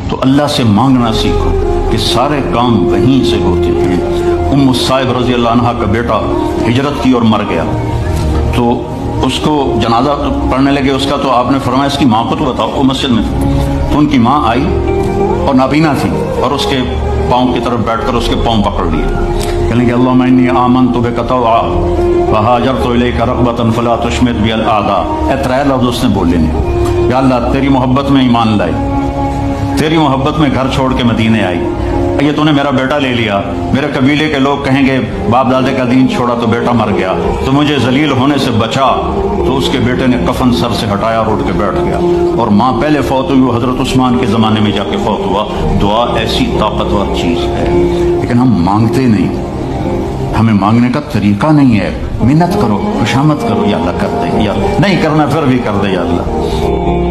تو اللہ سے مانگنا سیکھو کہ سارے کام وہیں سے ہوتے ہیں۔ ام الصائب رضی اللہ عنہ کا بیٹا ہجرت کی اور مر گیا، تو اس کو جنازہ پڑھنے لگے اس کا، تو آپ نے فرمایا اس کی ماں کو تو بتاؤ، وہ مسجد میں تو ان کی ماں آئی اور نابینا تھی، اور اس کے پاؤں کی طرف بیٹھ کر اس کے پاؤں پکڑ لیے، کہنے کہ اللہم انی آمنت بک طوعا وہاجرت الیک رغبۃ فلا تشمت بی الاعداء۔ اے ترے لفظ اس نے بولے نے، یا اللہ تیری محبت میں ایمان لائے، تیری محبت میں گھر چھوڑ کے مدینے آئی، یہ تو نے میرا بیٹا لے لیا، میرے قبیلے کے لوگ کہیں گے باپ دادے کا دین چھوڑا تو بیٹا مر گیا، تو مجھے ذلیل ہونے سے بچا۔ تو اس کے بیٹے نے کفن سر سے ہٹایا اور اٹھ کے بیٹھ گیا، اور ماں پہلے فوت ہوئی، وہ حضرت عثمان کے زمانے میں جا کے فوت ہوا۔ دعا ایسی طاقتور چیز ہے، لیکن ہم مانگتے نہیں، ہمیں مانگنے کا طریقہ نہیں ہے۔ منت کرو، خوشامد کرو، یا اللہ کر دے، یا نہیں کرنا پھر بھی کر دے، یا اللہ۔